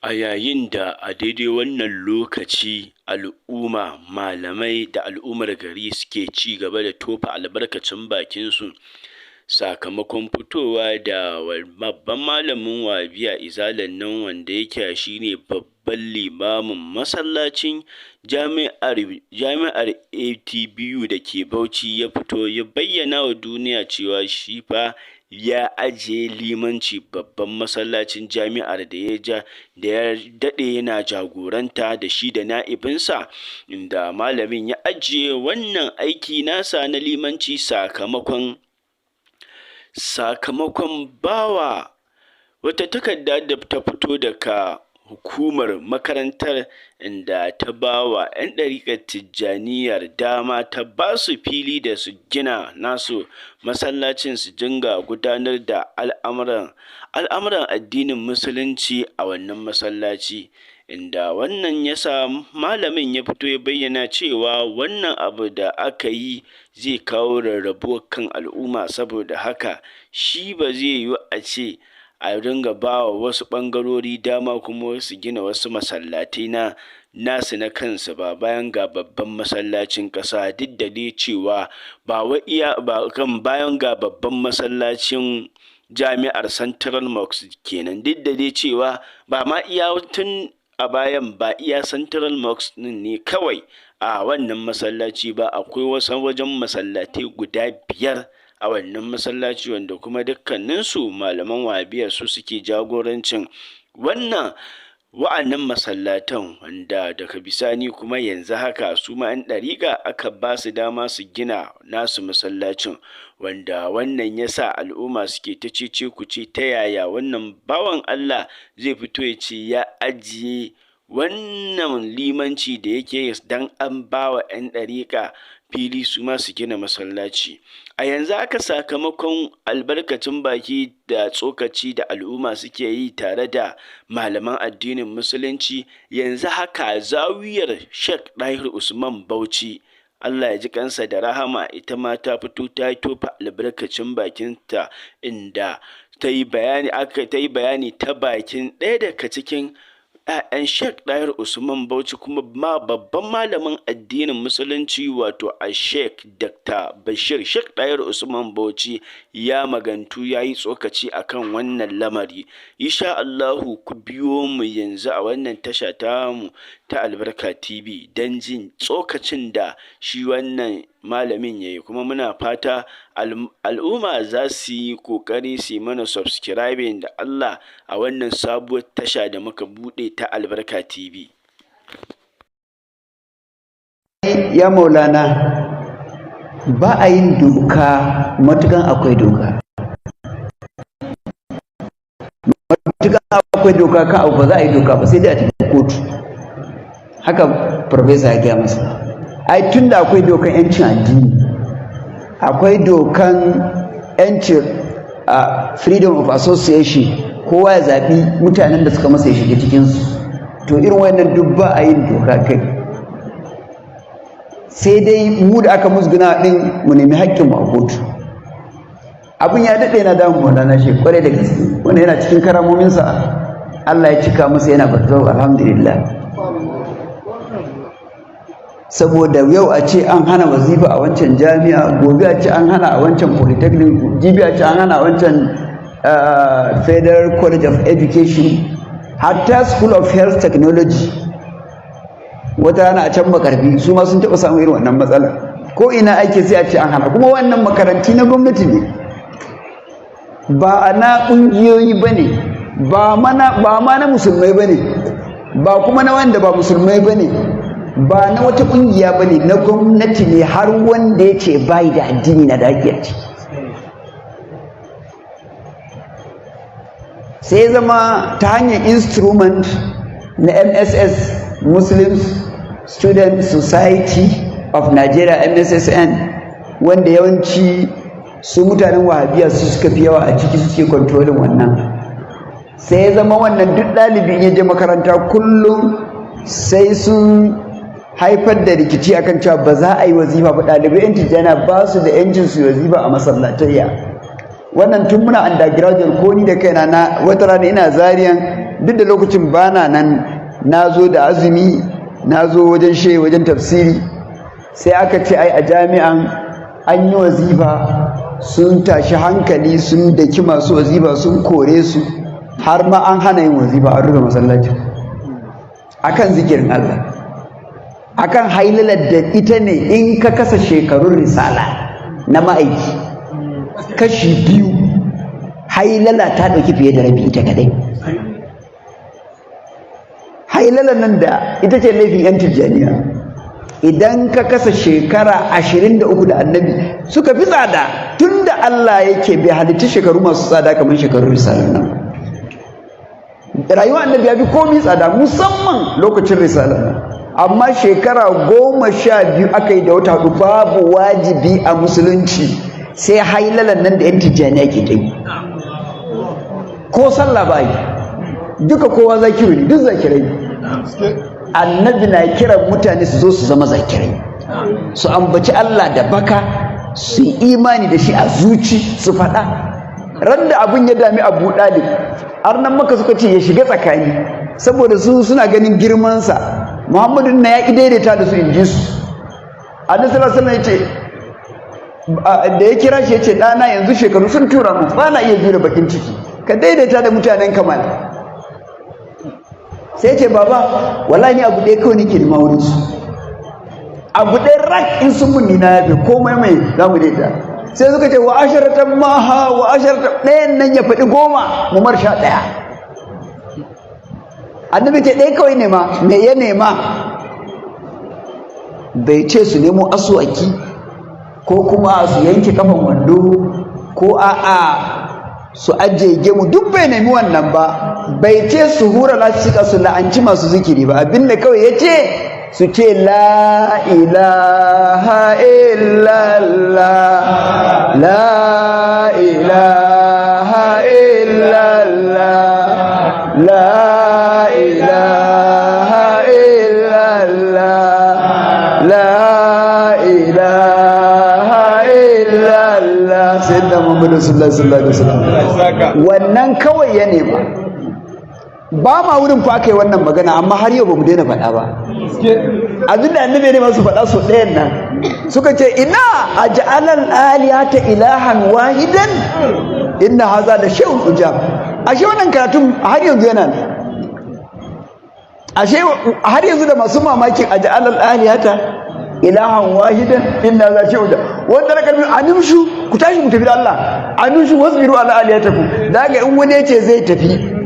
A yayin da a daidai wannan lokaci al'umma, malamai da al'ummar gari suke ci gaba da tofa albarkacin bakinsu sakamakon fitowa da babban malamin Wahhabiyya Izalan nan wanda yake shi ne babban limamin masallacin jami'ar ATBU da ke Bauchi ya fito ya bayyana wa duniya cewa shi fa ya ajiye limanci babban masallacin jami'ar da ya daɗe yana jagoranta da shi da na'ibinsa, inda malamin ya ajiye wannan aiki nasa na limanci sakamakon bawa wata takarda da ta fito daga hukumar makarantar, inda ta ba wa 'yan ɗariƙar Tijjaniyyar dama ta ba su fili da su gina nasu masallacin su dinga gudanar da al'amuran addinin musulunci a wannan masallaci, inda wannan ya sa malamin ya fito ya bayyana cewa wannan abu da aka yi zai kawo rarrabuwar kan al'umma, saboda haka shi ba zai yiwu a ce a dinga ba wa wasu ɓangarori dama kuma su gina wasu masallatai nasu na kansu ba, bayan ga babban masallacin ƙasa, duk da dai cewa bayan ga babban masallacin jami'ar Central Mosque kenan, duk da dai cewa ba ma iya tun a bayan ba iya Central Mosque ɗin ne kawai a wannan masallaci ba, akwai wasu wajen masallatai guda 5 a wannan masallaci, wanda kuma dukkaninsu malaman Wahhabiyya su suke jagorancin wa'annan masallatan, wanda daga bisani kuma yanzu haka su ma 'yan ɗariƙa aka ba su dama su gina nasu masallacin, wanda wannan ya sa al'umma suke ta cece-kuce ta yaya wannan bawan Allah zai fito ya ce ya ajiye wannan limanci da yake don an ba wa 'yan ɗariƙa fili su ma su gina masallaci. A yanzu haka sakamakon albarkacin baki da tsokaci da al'umma suke yi tare da malaman addinin musulunci, yanzu haka zawiyar Sheikh Dahir Usman Bauchi, Allah ya ji kansa da rahama, ita ma ta fito ta tofa albarkacin bakinta, inda ta yi bayani ta bakin ɗaya daga cikin 'ya'yan Sheikh Dahir Usman Bauchi kuma babban malamin addinin musulunci, wato a Sheikh Dr. Bashir Sheikh Dahir Usman Bauchi ya magantu ya yi tsokaci akan wannan lamari. Insha Allahu ku biyo mu yanzu a wannan tasha tamu ta Albarka TV don jin tsokacin da shi wannan malamin ya yi, kuma muna fata al'umma za su yi ƙoƙari su yi mana subscribing da Allah a wannan sabuwar tasha da muka buɗe ta Albarka TV. Ya Maulana, ba a yin doka matukan akwai doka. Matukan akwai doka ka abu ba za a yi doka ba, sai dai a tafi kotu. Haka Profesa ya gaya masa. Ai tun da akwai dokan 'yancin addini, akwai dokan 'yancin freedom of association, kowa ya zaɓi mutanen da suka masa ya shiga cikinsu, to irin wannan duk ba a yin doka kai, sai dai mu da aka musguna ɗin mu nemi haƙƙinmu a kotu. Abin ya daɗe na damun Maulana shi kwarai da gaske, wanda yana cikin karamominsa Allah ya cika masa, yana barzau alhamdulillah. Saboda yau a ce an hana wazifa a wancan jami'a, gobe a ce an hana a wancan polytechnic, jibi a ce an hana a wancan Federal College of Education, hatta School of Health Technology wata rana a can Makarfi su ma sun taɓa samun irin wannan matsala. Ko ina ake sai a ce an hana, kuma wannan makaranti na gwamnati ne, ba na ƙungiyoyi ba ne, ba ma na musulmai ba ne, ba kuma na wanda ba musulmai ba ne, ba na wata ƙungiya ba ne, na gwamnati ne, har wanda ya ce bai da addini na dakiya ce. Sai zama ta hanyar instrument na MSS, Muslim Student Society of Nigeria, MSSN, wanda yawanci su mutanen Wahhabiyya su suka fi yawa a ciki, suke kontrolin wannan. Sai zama wannan duk ɗalibin ya je makaranta kullum sai sun haifar da rikici akan cewa ba za a yi wazifa ba. Ɗalibai 'yan Tijjaniya ba su da 'yancin su wazifa a masallatayya, wannan tun muna undergraduate ko ni da kaina na wata rana ina zariyan duk da lokacin bana nan na zo da azumi na zo wajen wajen tafsiri sai aka ce ai a jami'an an yi wazifa sun tashi hankali sun daki masu wazifa sun kore su har ma an hana yin wazifa an rufe masallacin akan zikirin Allah akan hailalar da ita ne in ka kasa shekarun risala na ma'aiki kashi 2 hailala ta ɗauki fiye da rabi ita kadai. Hailala nan da ita ce laifin yan tijjaniya idan ka kasa shekara 23 da annabi suka fi tsada tun da Allah yake bai halitta shekaru masu tsada kamar shekarun risalar nan. Rayuwa annabi ya fi komi tsada musamman lokacin risalar nan, amma shekara 12 aka yi da wata 4 babu wajibi a musulunci sai hailalan nan da yan tijjaniya ke ta yi, ko sallah ba yi, duka kowa zakiru ne, duk zakirai. Annabi na kiran mutane su zo su zama zakirai, su ambaci Allah da baka, su yi imani da shi a zuci, su faɗa. Ran da abin ya dami Abu Dalib, har nan maka suka ce ya shiga tsakani saboda su suna ganin girmansa. Muhammadu na ya daidaita da su in ji su. Annabi sallallahu alaihi wasallam ya ce da ya kira shi ya ce ɗana yanzu shekaru sun tura mu ba na iya jure bakin ciki, ka daidaita da mutanen kamal. Sai ce baba wallahi ni abu ɗaya kawai nake nema wurin su, abu ɗaya rak in sun mun na yafe komai mai za mu daidaita. Sai suka ce wa asharatan maha wa asharatan, ɗayan nan ya faɗi 10 mu mar 11. Annabi ce ɗaya kawai nema. Me ya nema? Bai ce su nemo asuwaki ko kuma su yanke kafan wando ko a'a su ajiye gemu, duk bai nemi wannan ba. Bai ce su hura lasika su la'anci masu zikiri ba, abinda kawai ya ce su ce la ilaha illallah, la ilaha illallah, la ilaha illallah, la ilaha illallah. Sayyidina Muhammad sallallahu alaihi wasallam wannan kawai ya nema. Ba ma wurin fa aka yi wannan magana, amma har yau ba mu daina faɗa ba. Abin da annabi ne masu faɗa so ɗayan nan suka ce ina aj'alal alihata ilahan wahidan inna haza da shay'un ujab. Ashe wannan karatun har yanzu yana nan, ashe har yanzu da masu mamakin aj'alal alihata ilahan wahidan inna haza shay'un ujab. Wanda na kalmi animshu ku tashi ku tafi da Allah, animshu wasbiru ala alihatakum. Daga in wani yace zai tafi,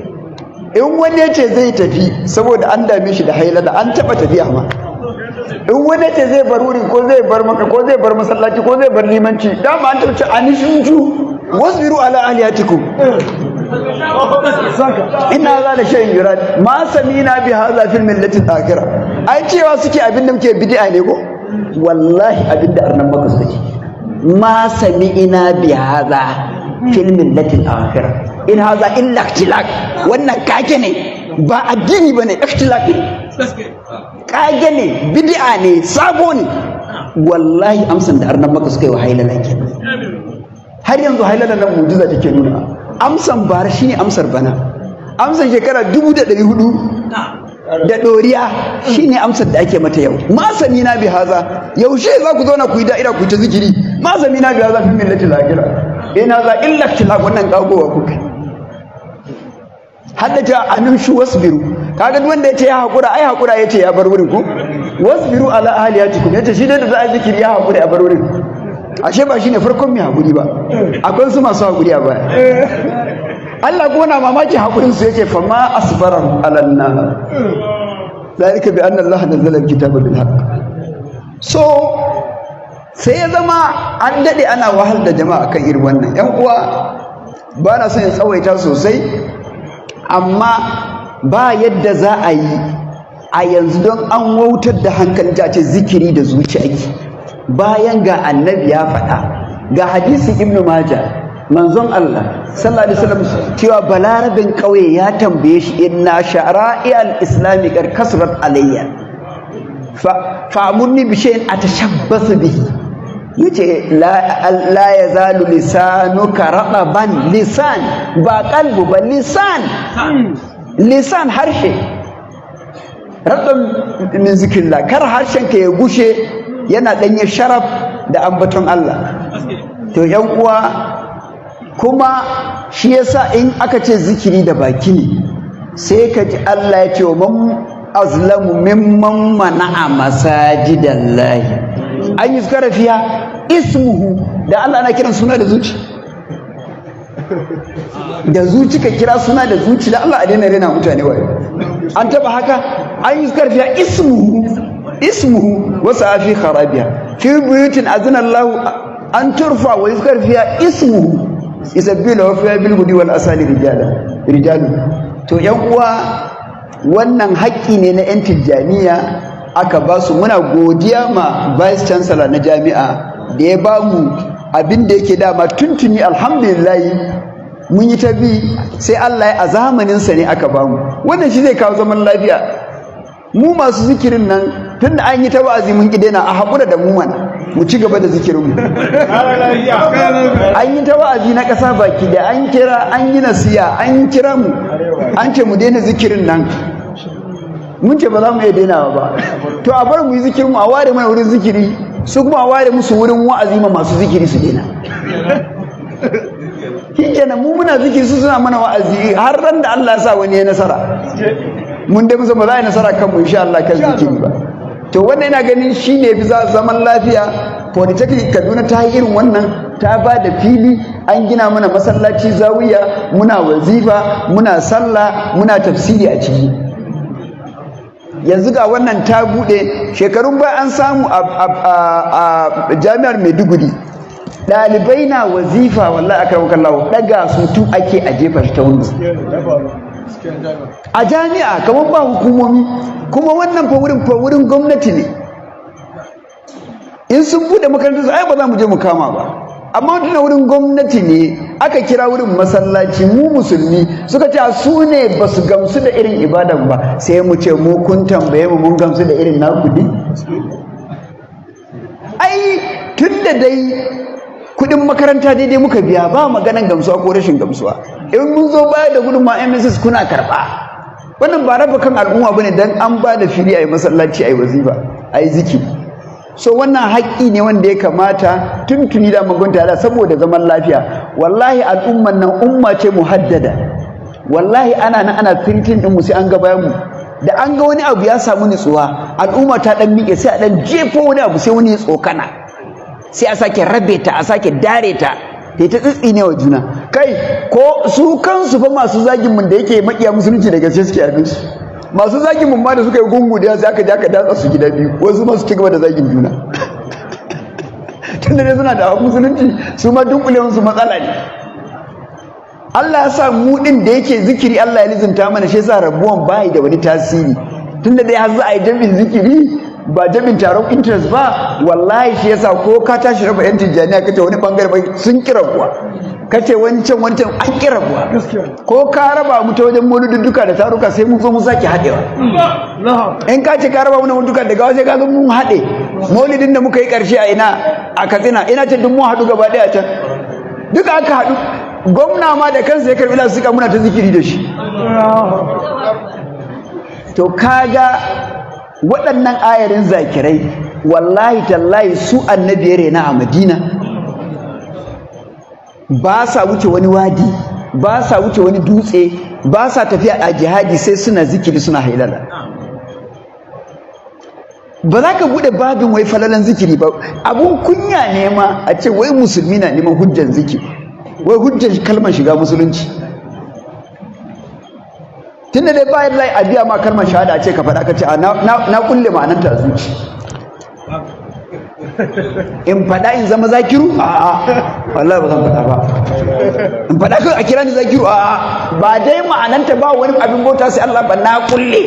in wani ya ce zai tafi saboda an dame shi da hailala, an taɓa tafiya ma. In wani ya ce zai bar wuri ko zai bar maka ko zai bar masallaci ko zai bar limanci, dama an taɓa ce anishuju wasbiru ala alihatikum inna za da shayin yurad ma samina bi hadha fil millati al-akhirah. Ai cewa suke abin da muke bid'a ne ko? Wallahi abin da arnan maka suke ma sami'ina bi hadha fil millati al-akhirah in haza illa ikhtilaq. Wannan kage ne, ba addini bane, ikhtilaq ne, kage ne, bid'a ne, sabo ne. Wallahi amsan da arnan maka suka yi wa hailala kenan. Har yanzu hailala nan mu'jiza take nuna. Amsan bara shine amsar bana, amsan shekara 1400 da doriya shine amsar da ake mata yau. Ma samina bi haza, yaushe za ku zauna ku yi da'ira ku ta zikiri? Ma samina bi haza fi millati al-akhirah in haza illa ikhtilaq. Wannan kagowa kuka haddace anushu wasbiru. Kaga duk wanda yace ya hakura, ai hakura yace ya bar wurin ko? Wasbiru ala ahliyatikum, yace shi da za a zikiri ya hakura ya bar wurin. Ashe ba shine farkon mai hakuri ba, akwai su masu hakuri a baya. Allah ko na mamaki hakurin su yace fa ma asbaran ala nar zalika bi anna Allah nazzala alkitaba bil haqq. So sai ya zama an dade ana wahal da jama'a kan irin wannan. Yan uwa ba na son ya tsawaita sosai, amma ba yadda za a yi a yanzu don an wautar da hankali ta ce zikiri da zuci ake, bayan ga annabi ya faɗa, ga hadisi ibnu majah manzon Allah sallallahu alaihi wasallam cewa balarabin ƙauye ya tambaye shi inna shara'i'al islami kar kasrat alayya fa amurni bi shay'in atashabbasu bihi yace la yazalu lisanuka rataban, lisan ba kalbu ba, lisan harshe, rataban min zikrillah, kar harshen ka ya gushe yana danye sharaf da ambaton Allah. To yan uwa, kuma shi yasa in aka ce zikiri da baki ne sai ka ji Allah ya ce wa man azlamu mimman mana'a masajidallahi an yuzkara fiha ismuhu, da Allah ana kiran suna da zuci, da zuci ka kira suna da zuci, da Allah a daina rena mutane wayo. An taba haka, an yuzkara fiha ismuhu wasu afi kharabiya fi buyutin azina Allah an turfa wa yuzkara fiha ismuhu isabbila wa fiha bil gudi wal asali rijalu. To yan uwa, wannan haƙƙi ne na 'yan Tijjaniya aka ba su. Muna godiya ma vice chancellor na jami'a da ya ba mu abin da yake dama tuntuni, alhamdulillah mun yi ta bi, sai Allah ya a zamaninsa ne aka ba mu. Wannan shi zai kawo zaman lafiya. Mu masu zikirin nan tun da an yi ta wa'azi mun ki daina, a haƙura da mu mana, mu ci gaba da zikirin mu. An yi ta wa'azi na ƙasa baki da an kira, an yi nasiya, an kira mu, an ce mu daina zikirin nan, mun ce ba za mu iya dainawa ba. To a bar mu yi zikirin mu, a ware mana wurin zikiri, su kuma a ware musu wurin wa'azi ma masu zikiri su daina. Kenan mu muna zikiri, su suna mana wa'azi, har ran da Allah ya sa wani ya nasara. Mun dai musa ba za a yi nasara kanmu insha Allah kan zikiri ba. To wannan ina ganin shi ne fi zaman lafiya. Polytechnic Kaduna ta yi irin wannan, ta ba da fili, an gina mana masallaci zawiya, muna wazifa, muna sallah, muna tafsiri a ciki. Yanzu ga wannan ta bude, shekarun baya an samu a jami'ar Maiduguri ɗalibai na wazifa, wallahi akramakallahu daga su ake a jefa shi ta wundu a jami'a kamar ba hukumomi. Kuma wannan fa wurin gwamnati ne. In sun bude makarantar su ai ba za mu je mu kama ba, amma wannan wurin gwamnati ne. Aka kira wurin masallaci, mu musulmi suka ce su ne ba su gamsu da irin ibadan ba, sai mu ce mu kun tambaye mu mun gamsu da irin naku ne. Ai tun da dai kudin makaranta daidai muka biya, ba maganan gamsuwa ko rashin gamsuwa. In mun zo baya da gudun ma MSS kuna karba, wannan ba raba kan al'umma bane dan an ba da fili ayi masallaci, ayi wazifa, ayi zikiri. So wannan haƙƙi ne wanda ya kamata tuntuni da magunta da, saboda zaman lafiya. Wallahi al'umman nan umma ce muhaddada, wallahi ana thinking din mu sai an ga bayan mu. Da an ga wani abu ya samu nutsuwa, al'umma ta dan miƙe, sai a dan jefo wani abu, sai wani ya tsokana, sai a sake rabe ta, a sake dare ta, ta tsitsine wa juna. Kai ko su kansu fa masu zagin mun da yake makiya musulunci da gaske suke abin su, masu zagin mun ma da suka yi gungu da sai aka je aka datsa su gida biyu, wasu ma su ci gaba da zagin juna. Tunda dai suna da musulunci, su ma dunkulewan su matsala ne. Allah ya sa mu din da yake zikiri Allah ya lizinta mana, shi yasa rabuwan bai da wani tasiri. Tunda dai har za a yi jami'in zikiri ba jami'in taron interest ba, wallahi shi yasa ko ka tashi raba 'yan Tijjaniya kace wani bangare bai sun kira kuwa, kace wancan an kira kuwa, ko ka raba mu ta wajen mauludin duka da taruka sai mun zo mu sake haɗewa. In ka ce ka raba mu na duka daga waje ka zo mun haɗe. Maulidin da muka yi ƙarshe a ina, a Katsina, ina ce duk mun haɗu gaba ɗaya can, duka aka haɗu. Gwamna ma da kansa ya karɓi lasu muna ta zikiri da shi. To kaga waɗannan ayarin zakirai, wallahi tallahi su annabi ya rena a Madina, ba sa wuce wani wadi, ba sa wuce wani dutse, ba sa tafiya a jihadi sai suna zikiri suna hailala. Ba za ka buɗe babin wai falalan zikiri ba, abun kunya ne ma a ce wai musulmi na neman hujjan zikiri, wai hujjan kalmar shiga musulunci. Tunda dai bayan lai a biya ma kalmar shahada a ce ka faɗa, ka ce na kulle ma'ananta a zuci. In faɗa in zama zakiru? A'a, wallahi ba zan faɗa ba. In faɗa kai a kira ni zakiru? A'a, ba dai ma'ananta ba wani abin bauta sai Allah ba, na kulle.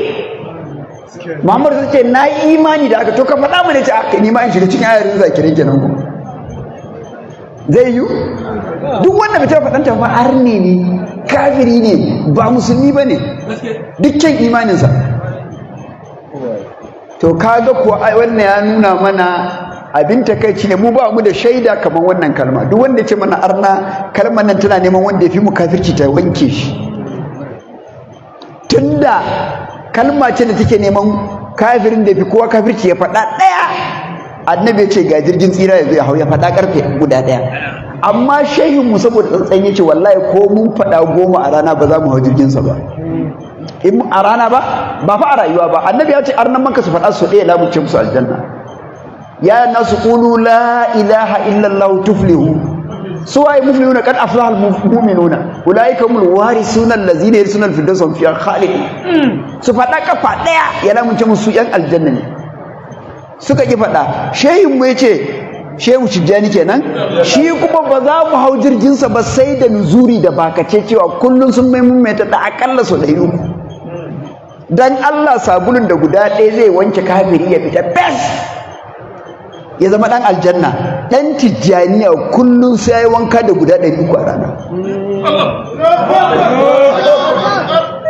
Muhammad ta ce na yi imani da aka, to ka faɗa mu ne ce aka ni ma in shiga cikin ayarin zakirai kenan ko. Zai yi? Duk wanda bai taɓa faɗanta ba arne ne, kafiri ne, ba musulmi ba ne, dukkan imaninsa. To kaga kuwa wannan ya nuna mana abin takaici ne mu ba mu da shaida kamar wannan kalma. Duk wanda ya ce mana arna, kalmar nan tana neman wanda ya fi mu kafirci ta wanke shi, tunda kalma ce da take neman kafirin da fi kowa kafirci ya faɗa ɗaya. Annabi ya ce ga jirgin tsira ya zo ya hau, ya faɗa karfe guda ɗaya. Amma shehin mu saboda tsantsan ya ce wallahi ko mun faɗa 10 a rana ba za mu hau jirginsa ba. In a rana ba fa a rayuwa ba. Annabi ya ce arnan Makka su faɗa su ɗaya lamunce musu aljanna. Ya nasu qulu la ilaha illallah tuflihu. Suwaye muflihuna kad aflaha almu'minuna ulaika humul warisuna allazina yarsuna alfirdausa hum fiha khalidun. Su faɗa kafa ɗaya ya lamunce musu yan aljanna ne. Suka ki faɗa. Shehin mu yace Shehu Tijjani kenan, shi kuma ba za mu hau jirginsa ba sai da nuzuri da bakace cewa kullum sun maimaita da akalla sau 300. Dan Allah sabulun da guda ɗaya zai wanke kafiri ya fita bes ya zama ɗan aljanna. Ɗan Tijjaniya kullum sai ya yi wanka da guda 300 a rana.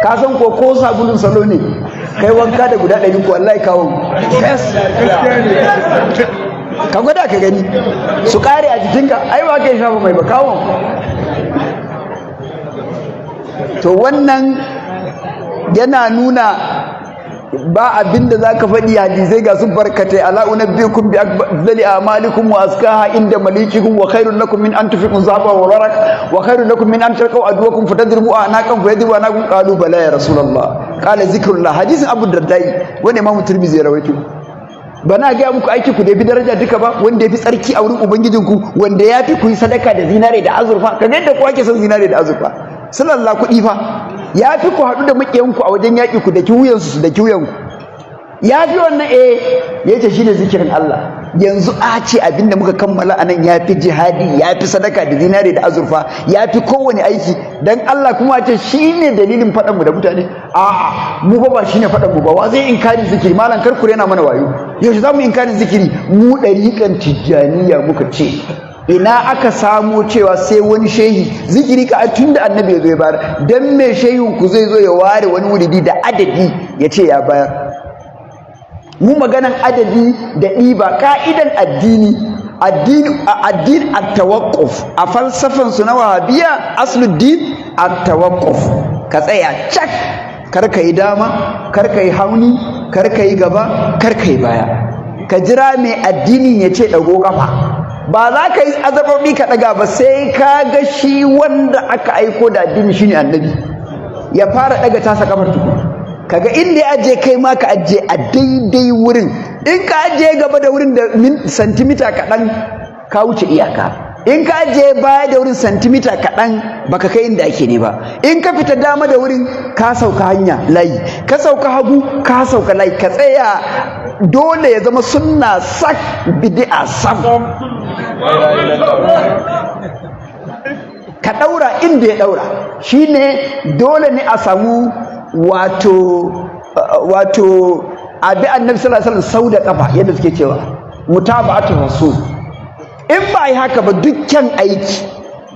Ka san ko sabulun salo ne kai wanka da guda 300 wallahi kawo bes. Ka gwada ka gani su kare a jikinka, ai ba ka shafa mai bakawon. To wannan yana nuna ba abinda zaka faɗi hadisai ga su barkatai. ala unabbiukum bi afdali a'malikum wa askaha inda malikikum wa khairul lakum min an tunfiqu dhahaba wa warak wa khairul lakum min an talqaw adwakum fatadribu anaqan fa yadribu anaqum qalu bala ya rasulullah qala zikrullah. hadisin Abu Dardai wanda Imam Tirmidhi ya rawaito. Bana ga muku aiki ku da bi daraja duka ba, wanda yafi tsarki a wurin ubangijinku, wanda yafi ku yi sadaka da zinare da azurfa. Kaga yadda ku ake son zinare da azurfa, sallallahu kuɗi fa. Yafi ku haɗu da makiyanku a wajen yaƙi ku da kiwuyansu su da kiwuyanku. Yafi wannan yace shine zikirin Allah. Yanzu a ce abinda muka kammala anan yafi jihadi, yafi sadaka da zinare da azurfa, yafi kowane aiki. Dan Allah kuma ce shine dalilin faɗan mu da mutane. A'a, mu fa ba shine faɗan mu ba. Wa zai inkari zikiri? Malam kar ku rena mana wayo. Yaushe zamu inkari zikiri? Mu ɗariƙan Tijjaniya muka ce. Ina aka samo cewa sai wani shehi zikiri ka tunda annabi ya zo ya bayar, dan me shehin ku zai zo ya ware wani wuridi da adadi ya ce ya bayar? Mu maganan adadi da ɗiba ka'idan addini at-tawaqquf a falsafan su na wahabiya asluddin at-tawaqquf. Ka tsaya cak, kar ka yi dama, kar ka yi hauni, kar ka yi gaba, kar ka yi baya. Ka jira mai addinin ya ce dago kafa. Ba za ka yi azabobi ka daga ba sai ka ga shi wanda aka aiko da addini shine annabi ya fara daga tasa kafar tuku. Kaga inda ya aje kai ma ka aje a daidai wurin. In ka aje gaba da wurin da santimita kaɗan ka wuce iyaka. In ka aje baya da wurin santimita kaɗan baka kai inda ake ne ba. In ka fita dama da wurin ka sauka hanya layi, ka sauka hagu ka sauka layi. Ka tsaya, dole ya zama sunna sak, bid'a sak. Ka ɗaura inda ya ɗaura. Shine dole ne a samu wato abi annabi sallallahu alaihi wasallam sau da kafa, yadda suke cewa mutaba'atu rasul. In ba yi haka ba, dukkan aiki,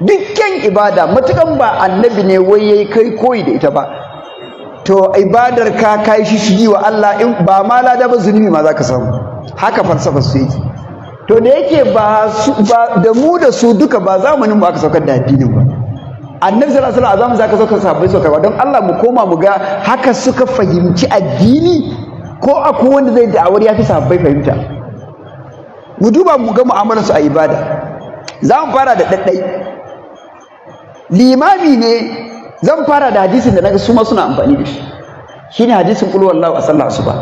dukkan ibada, matukan ba annabi ne wai yayi kai koyi da ita ba, to ibadar ka kai shishigi wa Allah. In ba ma lada ba, zunubi ma zaka samu. Haka falsafa su yake. To da yake ba da mu da su duka ba zamanin mu aka saukar da addinin ba. Annabi sallallahu alaihi wasallam a zamanin zaka saukar sahabbai saukar. Don Allah mu koma mu ga haka suka fahimci addini, ko akwai wanda zai da'awar ya fi sahabbai fahimta. Mu duba mu ga mu'amalar su a ibada. Za mu fara da daddai. Limami ne, zan fara da hadisin da naga su ma suna amfani da shi. Shine hadisin qul wallahu a sallar asuba.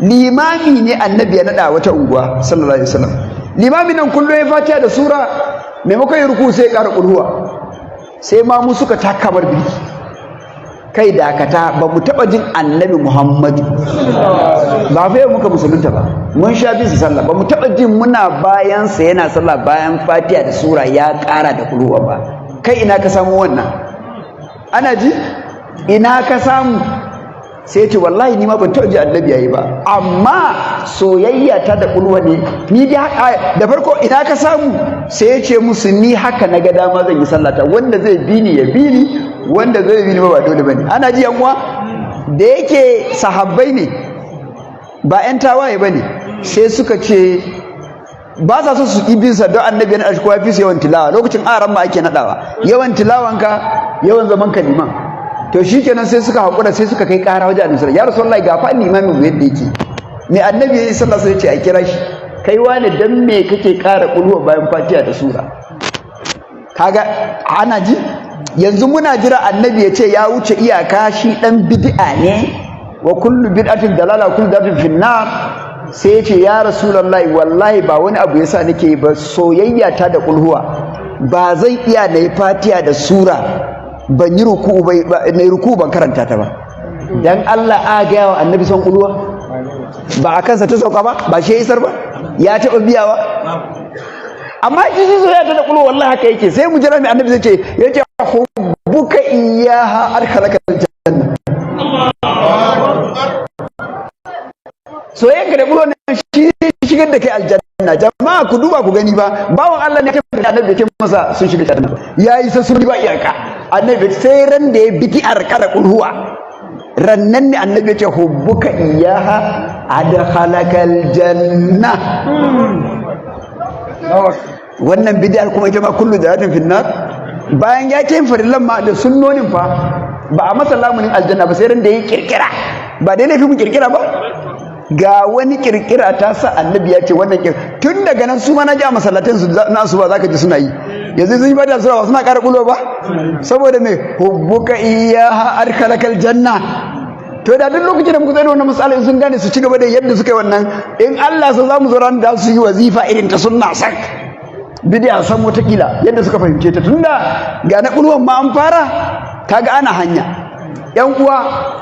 Limami ne annabi ya nada wata unguwa sallallahu alaihi wasallam. Limami nan kullum ya fatiha da sura, maimakon ya ruku sai ya ƙara ƙulhuwa. Sai ma mu suka taka mar birki. Kai dakata, ba mu taɓa jin annabi Muhammadu ba fa yau muka musulunta ba, mun sha bin sallah, ba mu taɓa jin muna bayansa yana sallah bayan fatiha da sura ya ƙara da ƙulhuwa ba. Kai ina ka samu wannan? Ana ji? Ina ka samu? Sai ce wallahi ni ma ban taɓa ji annabi yayi ba, amma soyayya ta da ƙulwa ne. Ni dai da farko ina ka samu? Sai ya ce musu ni haka na ga dama zan yi sallata, wanda zai bi ni ya bi ni, wanda zai bi ni ba dole bane. Ana ji yan uwa? Da yake sahabbai ne ba ƴan tawaye bane, sai suka ce ba sa so su ibinsa don annabi yana shi kowa fi su yawan tilawa lokacin aran ma ake nadawa yawan tilawanka yawan zaman ka liman to shikenan sai suka hakura sai suka kai ƙara wajen annabi ya rasulullahi ga fa limamin mu yadda yake me annabi sallallahu alaihi wasallam ya ce a kira shi kai wani dan me kake ƙara kulwa bayan fatiha da sura kaga ana ji yanzu muna jira annabi ya ce ya wuce iyaka shi dan bid'a ne wa kullu bid'atin dalala kullu dalatin finnar sai ya ce ya rasulullahi wallahi ba wani abu yasa nake ba soyayya ta da kulhuwa ba zan iya na yi fatiha da sura ban yi ruku ban karanta ta ba dan Allah a ga wa annabi son kulhuwa ba a kansa ta sauka ba shi ya isar ba ya taɓa biyawa amma shi soyayya ta da kulhuwa wallahi haka yake sai mu jira mai annabi zai ce yace hubbuka iyyaha adkhalaka aljanna soyayya da kulhuwa shi shigar da kai aljanna jama'a ku duba ku gani ba bawan Allah ne kai da annabi ke masa sun shiga aljanna yayi sa sun ba iyaka annabi sai ran da ya biki arkara kulhuwa rannan ne annabi ya ce hubbuka iyyaha adkhalaka aljanna wannan bid'ar kuma ita ma kullu dalatin finnar bayan ya ce farillan ma da sunnonin fa ba a masa lamunin aljanna ba sai ran da ya kirkira ba dai ne fi mu kirkira ba ga wani kirkira ta sa annabi ya ce wannan tun daga nan su ma na ji a masallatan su na su ba zaka ji suna yi yanzu sun yi bada sura suna ƙara kulo ba saboda me hubbuka iyyaha adkhalakal janna to da duk lokacin da muka tsaye da wannan misalin sun gane su ci gaba da yadda suka yi wannan in Allah so za mu zo ran da su yi wazifa irin ta sunna sak bidiya san watakila yadda suka fahimce ta tunda ga na kulwan ma an fara kaga ana hanya yan uwa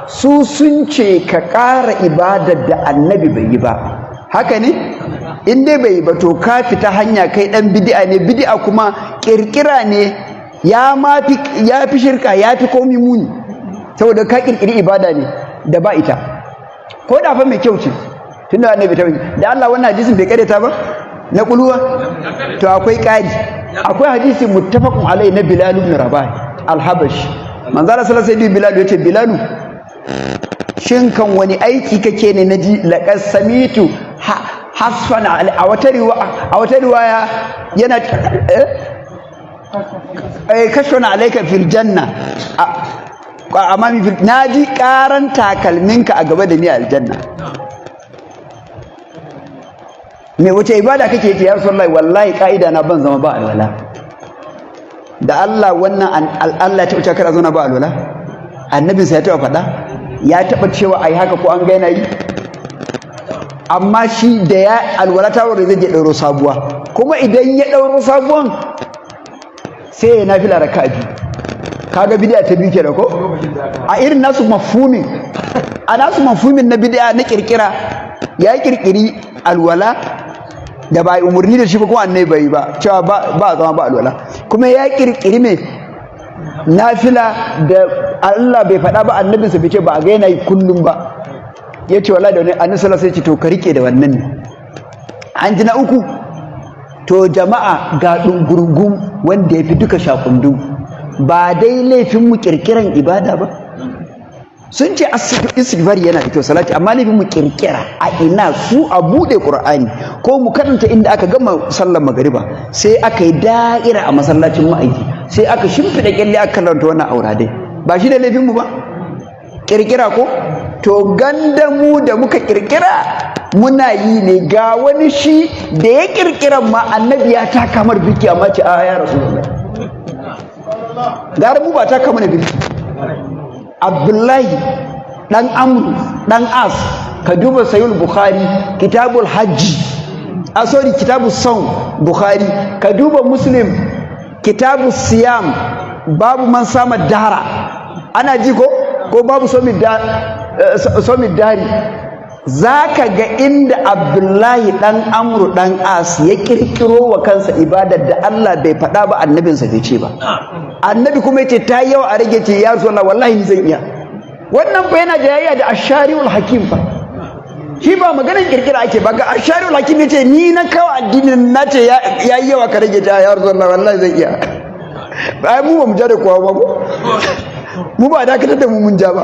su sun ce ka ƙara ibadar da annabi bai yi ba haka ne in dai bai yi ba to ka fita hanya kai dan bid'a ne bid'a kuma kirkira ne ya fi shirka ya fi komi muni saboda ka kirkiri ibada ne da ba ita ko da fa mai kyau ce tunda annabi ta da Allah wannan hadisin bai kareta ba na kuluwa to akwai ƙari akwai hadisi muttafaqun alai na Bilal ibn Rabah al-Habashi manzo Allah sallallahu alaihi wasallam Bilal yace Bilalu shin kan wani aiki kake ne naji laqad samitu hasfan a wata riwaya yana kashfana alayka fil janna amami fil naji karan takalminka a gaba da ni aljanna me wace ibada kake yi ya Rasulullahi wallahi kaida na ban zama ba alwala da Allah wannan Allah ta uce kar zauna ba alwala annabin sa ya taba faɗa ya taba cewa ai haka ko an ga yana yi amma shi da ya alwala ta wuri zai je dauro sabuwa kuma idan ya dauro sabuwan sai ya nafila raka'a biyu kaga bid'a ta biyu kenan ko a irin nasu mafhumin na bid'a na kirkira ya kirkiri alwala da ba umurni da shi ba kuma annabi bai ba cewa ba zama ba alwala kuma ya kirkiri me nafila da Allah bai faɗa ba annabinsa bai ce ba a ga yana yi kullum ba yace wallahi da wani annabi sallallahu alaihi wasallam ya ce to ka rike da wannan ne an ji na uku to jama'a ga dungurungum wanda yafi duka shakundu ba dai laifin mu kirkiran ibada ba sun ce istighfar yana da kyau salati amma laifin mu kirkira a ina su a bude qur'ani ko mu karanta inda aka gama sallar magariba sai aka yi da'ira a masallacin ma'aiki sai aka shimfida kyalle aka karanta wannan auradai ba shi da laifin mu ba kirkira ko to ganda mu da muka kirkira muna yi ne ga wani shi da ya kirkira ma annabi ya taka mar biki amma ce a ya rasulullahi gara mu ba taka mana biki Abdullahi dan Amr dan As ka duba Sahih Bukhari kitabul hajji kitabus sawm Bukhari ka duba Muslim kitabus siyam babu man sama dahara ana ji ko babu somi dari zaka ga inda Abdullahi dan Amr dan As ya kirkiro wa kansa ibadar da Allah bai faɗa ba annabinsa bai ce ba annabi kuma yace ta yawa a rage ce ya Rasulullah wallahi ni zan iya wannan fa yana jayayya da ashariul hakim fa shi ba maganar kirkira ake ba ga ashariul hakim yace ni na kawo addinin na ce yayi yawa ka rage ta ya Rasulullah wallahi zan iya ba mu ba mu ja da kowa ba mu ba dakatar da mu mun ja ba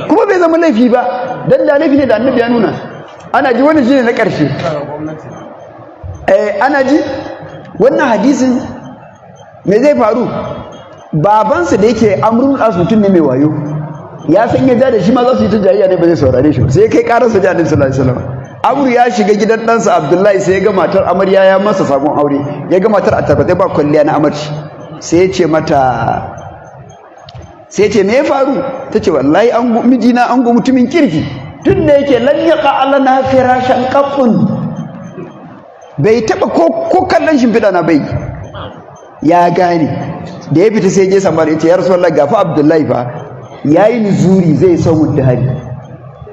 kuma bai zama laifi ba dan da laifi ne da annabi ya nuna ana ji wannan shine na karshe ana ji wannan hadisin me zai faru? Babansa da yake amrun as mutum ne mai wayo, ya san ya da shi ma za su yi ta jayayya ne, ba zai saurare shi sai kai karasa da Annabi sallallahu alaihi wasallam. Amru ya shiga gidan ɗansa Abdullahi sai ya ga matar amarya ya masa sabon aure, ya ga matar a tabbatai ba kwalliya na amarci, sai ya ce mata, sai ce me ya faru? Ta ce wallahi mijina an go mutumin kirki, tun da yake lan yaqa alana firashan qaffun, bai taba ko kallon shimfiɗa na bai. Ya gane da ya fita sai je samar ya ce ya Rasulullah gafa Abdullahi fa yayi nuzuri zai saumu da hari,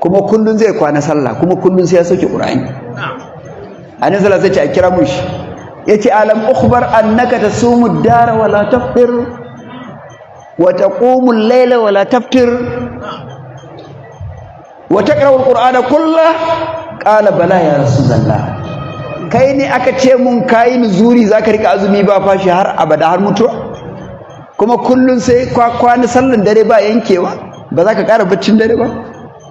kuma kullun zai kwana sallah, kuma kullun sai ya sauke Qur'ani. Annabi sallallahu alaihi wasallam sai a kira mushi yace alam ukhbar annaka tasumu ad-dara wa la tafṭir wa taqumu al-layla wa la tafṭir wa taqra'u al-Qur'ana kullahu, qala bala ya Rasulullah. Kai ne aka ce mun kayi nuzuri zaka rika azumi ba fashi har abada har mutuwa, kuma kullun sai kwana sallan dare ba yankewa, ba za ka ƙara baccin dare ba,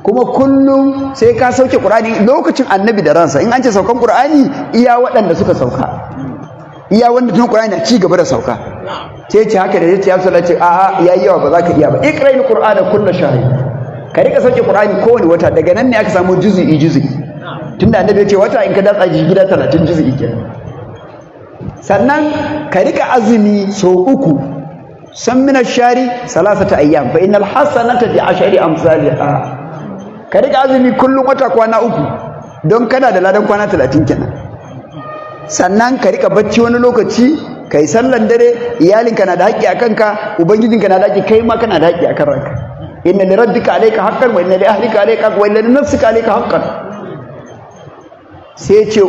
kuma kullum sai ka sauke Qur'ani lokacin Annabi da ransa. In an ce saukan Qur'ani iya waɗanda suka sauka, iya wanda tun Qur'ani na ci gaba da sauka. Sai ce haka da ya ce ya Rasulullah, ce a'a yayi yawa ba za ka iya ba. Iqra'il Qur'ana kullu shahr, ka rika sauke Qur'ani kowane wata, daga nan ne aka samu juz'i tunda Annabi ya ce wata in ka datsa gida 30 juz'i kenan. Sannan ka rika azumi sau 3, san min ash-shari 3 ayyam fa innal hasanata bi 10 amsalha. Ka rika azumi kullum wata kwana 3 don kana da ladan kwana 30 kenan. Sannan ka rika bacci wani lokaci, kai sallan dare, iyalinka na da haƙƙi a kanka, ubangijinka na da haƙƙi, kai ma kana da haƙƙi a kan ranka. Inna li rabbika alayka haqqan wa inna li ahlika alayka wa inna li nafsika alayka haqqan. Sai ce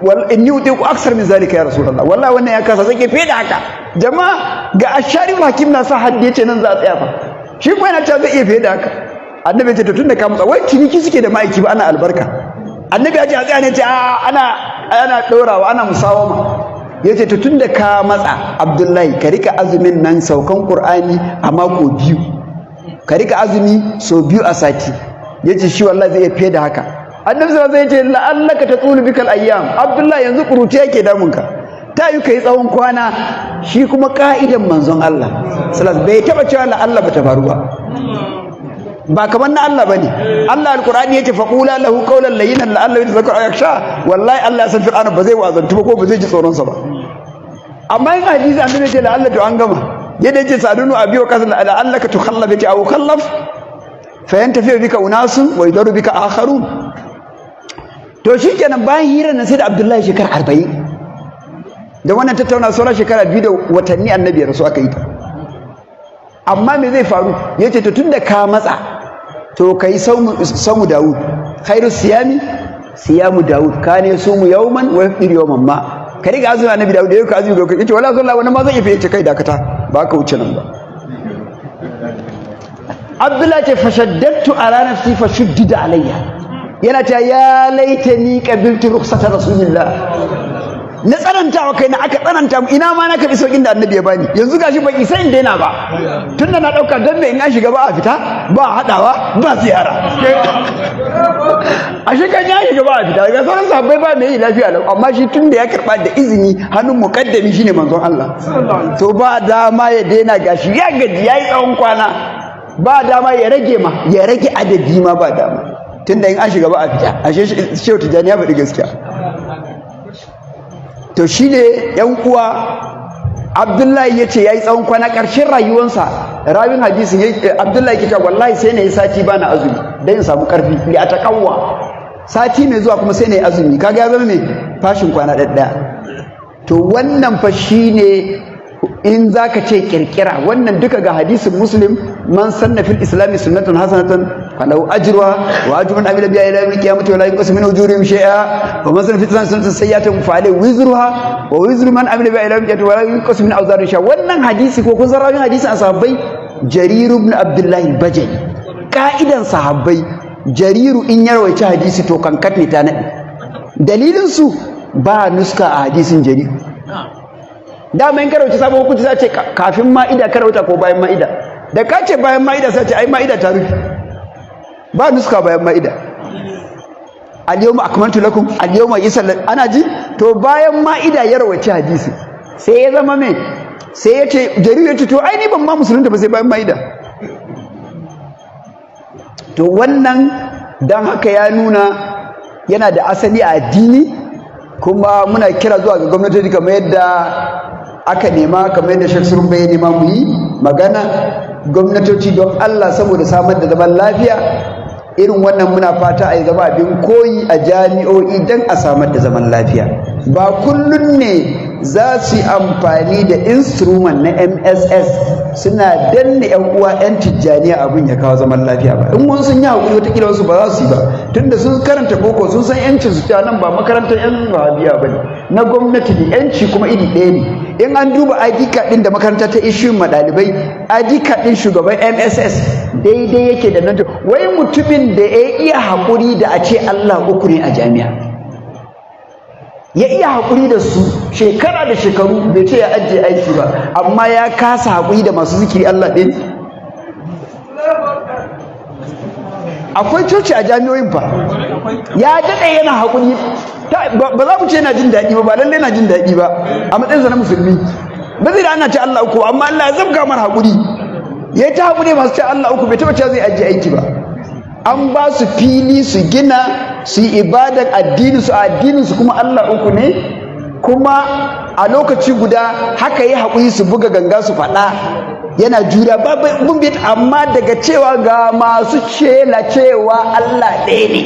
wal inni utiku aksar min zalika ya Rasulullah, wallahi wannan ya kasa zake fiye da haka. Jama'a ga Asharif Hakim na sa haddi yace nan za a tsaya fa, shi kuma yana cewa zai iya fiye da haka. Annabi ya ce to tunda ka mutsa, wai ciniki suke da ma'aiki ba ana albarka. Annabi ya ce a tsaya ne, ce ana ɗorawa ana musawama. Ya ce to tunda ka matsa Abdullahi, ka rika azumin nan saukan Qur'ani a mako 2, ka rika azumi sau 2 a sati. Ya ce shi wallahi zai iya fiye da haka. Annabi sallallahu alaihi wasallam ya ce la'allaka tatulu bikal ayyam. Abdullahi yanzu kuruce yake damunka, ta yi kai tsawon kwana. Shi kuma ka'idan manzon Allah sallallahu bai taba cewa la'alla bata faru ba kamar na Allah bane. Allah alqur'ani yace faqula lahu qawlan layyinan la'alla yatazakkaru yakhsha. Wallahi Allah ya san Fir'auna ba zai wazantu ba ko ba zai ji tsoron sa ba. Amma in hadisi annabi ce la'alla to an gama. Yadda yace sadunu abi wa kaza la'allaka tukhallaf yace aw khallaf fa yantafi bika unasun wa yadaru bika akharun. To shikenan bayan hira na sai da Abdullahi shekara 40 da wannan tattauna sauran shekara 2 da watanni annabi ya rasu aka yi ta. Amma me zai faru? Yace to tunda ka matsa to kai saumu Dawud, khairu siyami siyamu Dawud, kane sumu yawman wa yafdir yawman ma. Ka riga azumi annabi Dawud yau ka azumi ga yace wallahi sallallahu wannan ma zan iya yace kai dakata ba ka wuce nan ba. Abdullahi ce fashaddatu ala nafsi fashuddida alayya, yana ta ya laitani qabiltu rukhsata rasulillah. Na tsananta wa kaina aka tsananta mu, ina ma na karbi saukin da annabi ya bani. Yanzu gashi ban isa in daina ba, tunda na dauka dan me in an shiga ba a fita, ba hadawa, ba ziyara. Ashe kan ya shiga ba a fita, ga sauran sahabbai ba mai lafiya lau, amma shi tunda ya karba da izini hannun muqaddami shine manzon Allah. To ba dama ya daina, gashi ya gaji yayi tsawon kwana, ba dama ya rage adadi ma ba dama. Tunda in an shiga ba a fita. Ashe Shehu Tijjani ya faɗi gaskiya. To shi ne ‘yan uwa Abdullahi ya ce ya yi tsawon kwana ƙarshen rayuwarsa. Rawin hadisin Abdullahi ya ce wallahi sai na yi sati ba na azumi don in samu ƙarfi li a taƙawwa. Sati mai zuwa kuma sai na yi azumi, kaga ya zama mai fashin kwana ɗaya. To wannan fa shi ne in za ka ce ƙirƙira, wannan duka ga hadisin Muslim, man sanna fil islami sunnatun hasanatan falahu ajruha wa ajru man amila biha ila yawmil qiyamati wa la yunqasu min ujurihim shay'a wa man sanna fil islami sunnatan sayyi'atan falahu wizruha wa wizru man amila biha ila yawmil qiyamati wa la yunqasu min awzarihim shay'a. Wannan hadisi ko kun san rawin hadisin ashabbai Jarir ibn Abdullah al-Bajali, ka'idan sahabbai Jariru in ya rawaita hadisi to kankat ne ta nadi. Dalilin su ba nuska a hadisin Jarir. Dama in karauta sabon hukunci za ce kafin ma'ida karauta ko bayan ma'ida. Da ka ce bayan ma'ida sai ce ai ma'ida ta rufe. Ba nuska bayan ma'ida. Al-yawma akmaltu lakum, al-yawma yasal, ana ji to bayan ma'ida ya rawaci hadisi sai ya zama mai sai ya ce Jarir ya ce to ai ni ban ma musulunta ba sai bayan ma'ida. To wannan dan haka ya nuna yana da asali a addini, kuma muna kira zuwa ga gwamnati kamar yadda aka nema, kamar yadda Sheikh Surun bai nema mu yi magana, gwamnatoci don Allah saboda samar da zaman lafiya irin wannan muna fata a yi zama abin koyi a jami'o'i don a samar da zaman lafiya. Ba kullum ne za su yi amfani da instrument na MSS suna danne yan uwa yan tijjaniya abin ya kawo zaman lafiya ba. In wani sun yi haƙuri watakila wasu ba za su yi ba, tunda sun karanta boko sun san yancin su cewa nan ba makarantar yan wahabiya ba ne, na gwamnati ne, yanci kuma iri ɗaya ne. In an duba ID card ɗin da makaranta ta issue ma ɗalibai, ID card ɗin shugaban MSS daidai yake da nan. Wai mutumin da ya iya haƙuri da a ce Allah uku ne a jami'a, ya iya haƙuri da su shekara da shekaru, bai ce ya ajiye aiki ba, amma ya kasa haƙuri da masu zikiri Allah ɗin. Akwai coci a jami'o'in fa, ya daɗe yana haƙuri, ba za mu ce yana jin daɗi ba lallai yana jin daɗi ba a matsayinsa na musulmi, ba zai da ana ce Allah uku, amma Allah ya zabga mar haƙuri, ya ta haƙuri masu ce Allah uku, bai taɓa cewa zai ajiye aiki ba. An ba su fili su gina su yi ibadan addininsu kuma Allah uku ne, kuma a lokaci guda haka yi haƙuri su buga ganga su faɗa yana juriya babban bit, amma daga cewa ga masu cewa Allah ɗaya ne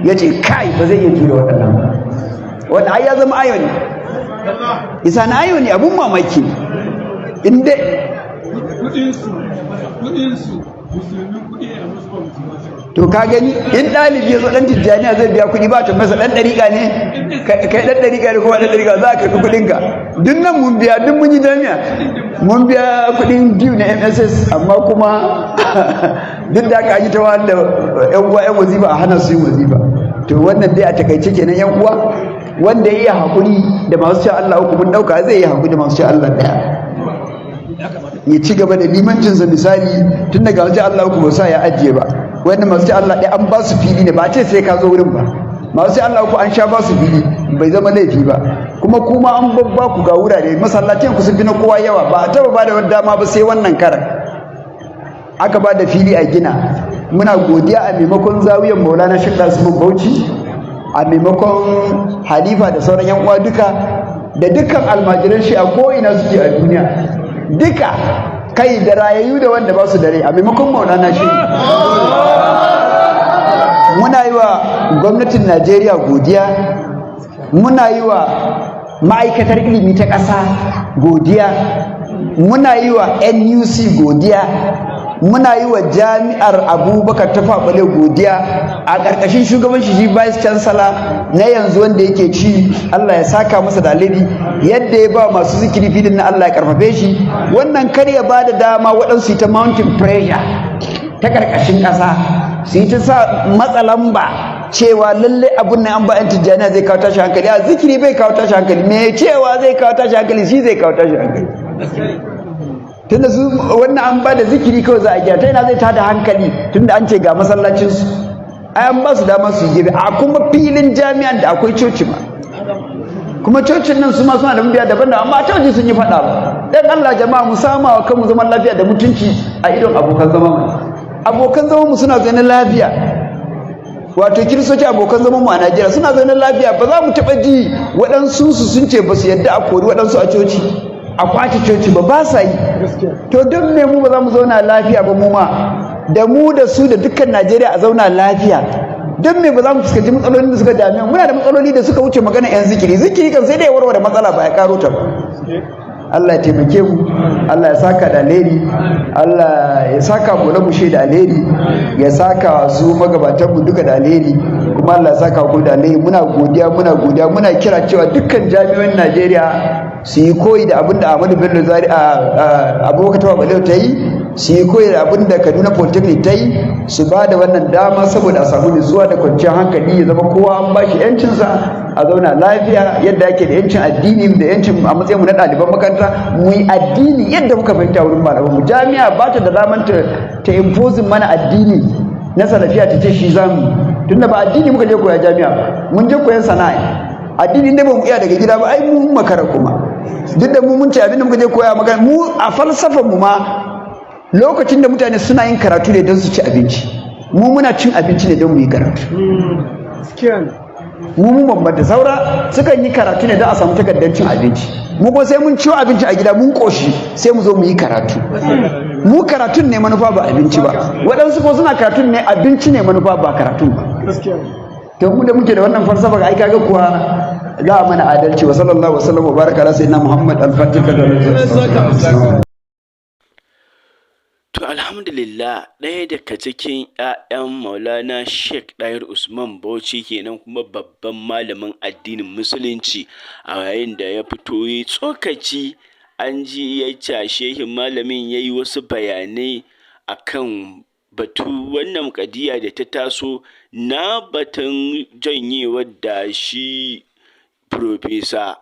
ya ce kai ba zai iya jure waɗannan ba. Wanda ai ya zama ayo ne, isa na ayo ne, abun mamaki inda to ka gani in ɗalibi ya zo ɗan tijjaniya zai biya kuɗi ba ta masa ɗan ɗariƙa ne, kai ɗan ɗariƙa ne kuma ɗan ɗariƙa za ka karɓi kuɗinka. Duk nan mun biya, duk mun yi jami'a, mun biya kuɗin biyu na MSS, amma kuma duk da aka yi ta wanda ƴan uwa ƴan wazifa a hana su yi wazifa. To wannan dai a takaice kenan ƴan uwa, wanda ya yi haƙuri da masu cewa Allah uku mun ɗauka zai yi haƙuri da masu cewa Allah ɗaya, ya ci gaba da limancinsa misali tun daga wajen Allah uku ba sa ya ajiye ba. Wanda masu ce Allah ɗaya an ba su fili ne, ba ce sai ka zo wurin ba. Masu ce Allah uku an sha ba su fili, bai zama laifi ba. Kuma an babba ku ga wurare, masallacin ku sun fi na kowa yawa, ba a taɓa ba da wani dama ba sai wannan karan aka ba da fili a gina. Muna godiya a maimakon zawiyar Maulana Sheikh Usman Bauchi, a maimakon Halifa da sauran yan uwa duka, da dukkan almajiran shi a ko'ina suke a duniya duka, kai da rayayyu da wanda ba su dare, a maimakon Maulana shi muna yi wa gwamnatin Najeriya godiya, muna yi wa ma'aikatar ilimi ta ƙasa godiya, muna yi wa NUC godiya, muna yi wa jami'ar Abubakar Tafawa Balewa godiya a ƙarƙashin shugaban shi vice chancellor na yanzu wanda yake ci, Allah ya saka masa da alheri, yadda ya ba masu zikiri fidin na Allah ya karfafe shi. Wannan kar ya ba da dama waɗansu ta mountain pressure ta ƙarƙashin ƙasa su yi ta sa matsalamba cewa lallai abun nan an ba 'yan tijjaniya zai kawo tashi hankali. A zikiri bai kawo tashi hankali, me cewa zai kawo tashi hankali shi zai kawo tashi hankali. Tunda su wannan an ba da zikiri kawai za a gyara, ta yana zai tada hankali tunda an ce ga masallacinsu, ai an ba su dama su yi a kuma filin jami'an da akwai coci ma, kuma cocin nan su ma suna da mabiya daban da, amma coci sun yi faɗa ba. Dan Allah jama'a mu sama wa kanmu zaman lafiya da mutunci a idon abokan zama mu. Abokan zaman mu suna zaune lafiya, wato kiristoci abokan zaman mu a Najeriya suna zaune lafiya, ba za mu taɓa ji waɗansu su sun ce ba su yadda a kori waɗansu a coci, a kwace coci ba sa yi. To don me mu ba za mu zauna lafiya ba, mu ma da mu da su da dukkan Najeriya a zauna lafiya? Don me ba za mu fuskanci matsalolin da suka dame mu? Muna da matsaloli da suka wuce magana yan zikiri kan sai dai warware matsala ba ya karo ta ba. Allah ya taimake mu, Allah ya saka da alheri, Allah ya saka mu na mushe da alheri, ya saka su magabatan mu duka da alheri, kuma Allah ya saka ku da alheri. Muna godiya muna kira cewa dukkan jami'o'in Najeriya su yi koyi da abinda Ahmadu Bello Zari a Abubakar Tafawa Balewa ta yi, su yi koyi da abinda Kaduna Polytechnic ta yi, su ba da wannan dama saboda a samu nutsuwa da kwanciyar hankali, ya zama kowa an ba shi yancinsa, a zauna lafiya yadda ake da yancin addini da yancin a matsayin mu na ɗaliban makaranta mu yi addini yadda muka fahimta wurin malaman mu. Jami'a ba ta da daman ta impose mana addini na salafiya ta ce shi zamu, tunda ba addini muka je koya jami'a ba, mun je koyan sana'a. addini da ba mu iya daga gida ba ai mu makara kuma duk da mu mun ci abin da muka je koya magana mu a falsafar mu ma lokacin da mutane suna yin karatu ne don su ci abinci mu muna cin abinci ne don mu yi karatu mu bambanta saura sukan yi karatu ne don a samu takardar cin abinci mu ko sai mun ciwo abinci a gida mun koshi sai mu zo mu yi karatu mu karatun ne manufa ba abinci ba waɗansu ko suna karatun ne abinci ne manufa ba karatun ba to mu da muke da wannan falsafa ai kaga kuwa za a mana adalci wa sallallahu wa sallam wa baraka ala sayyidina muhammad al-fatih da To alhamdulillah ɗaya daga cikin 'ya'yan Maulana Sheikh Ɗahir Usman Bauchi kenan kuma babban malamin addinin Musulunci a yayin da ya fito yi tsokaci an ji ya ce shehin malamin ya yi wasu bayanai akan batu wannan kadiya da ta taso na batun janyewar da shi Profesa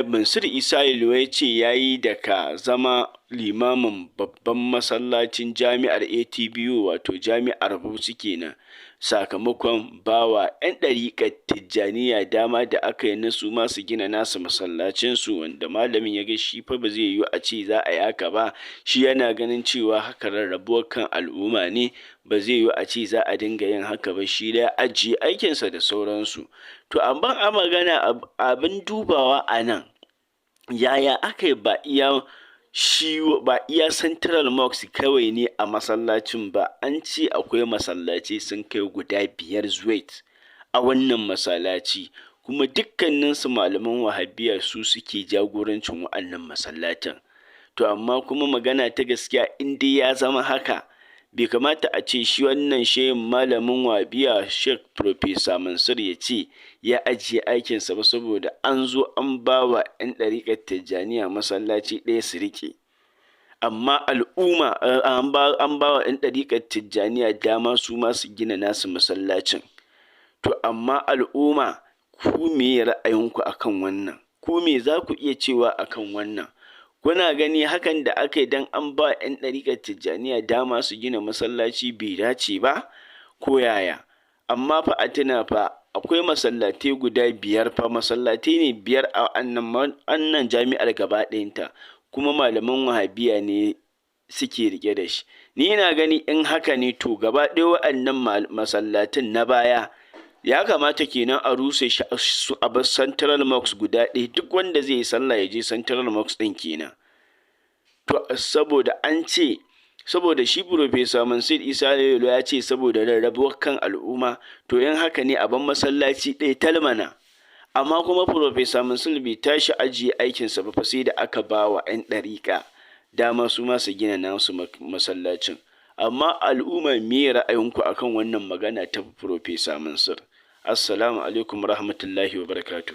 Mansur Isa Yalwa ya ce ya yi daga zama limamin babban masallacin jami'ar ATBU wato jami'ar Bauchi kenan sakamakon bawa 'yan ɗariƙar Tijjaniya dama da aka yi na su masu gina nasu masallacinsu wanda malamin ya ga shi fa ba zai yiwu a ce za a yi haka ba shi yana ganin cewa haka rarrabuwar kan al'umma ne ba zai yiwu a ce za a dinga yin haka ba shi da ajiye aikinsa da sauransu to amma a magana abin dubawa a nan yaya aka yi ba iya central mosque kawai ne a masallacin ba an ce akwai masallaci sun kai guda 5 zuwait a wannan masallaci kuma dukkaninsu malaman wahabiya su suke jagorancin wa'annan masallatan to amma kuma magana ta gaskiya in dai ya zama haka bai kamata a ce shi wannan shehin malamin wahabiya Sheikh Professor Mansur ya ce ya ajiye aikinsa ba saboda an zo an ba wa 'yan ɗariƙar Tijjaniya masallaci ɗaya su riƙe amma al'umma an ba wa 'yan ɗariƙar Tijjaniya dama su ma su gina nasu masallacin to amma al'umma ku me ra'ayinku akan wannan ku me za ku iya cewa akan wannan kuna gani hakan da aka yi don an ba 'yan ɗariƙar Tijjaniya dama su gina masallaci bai dace ba ko yaya amma fa a tuna fa akwai masallatai guda 5 fa masallatai ne 5 a annan jami'ar gaba ɗayanta kuma malaman wahabiya ne suke rike da shi ni ina gani in haka ne to gaba ɗaya waɗannan masallatin na baya ya kamata kenan a ruse shi a bar central mosque guda ɗaya duk wanda zai yi sallah ya je central mosque ɗin kenan to saboda shi Profesa Mansur Isa Yalwa ya ce saboda rarrabuwar kan al'umma to in haka ne a ban masallaci ɗaya talmana amma kuma Profesa Mansur bai tashi ajiye aikinsa ba sai da aka ba wa 'yan ɗariƙa dama su ma su gina nasu masallacin amma al'umma me ra'ayinku akan wannan magana ta Profesa Mansur assalamu alaikum rahmatullahi wa barakatuh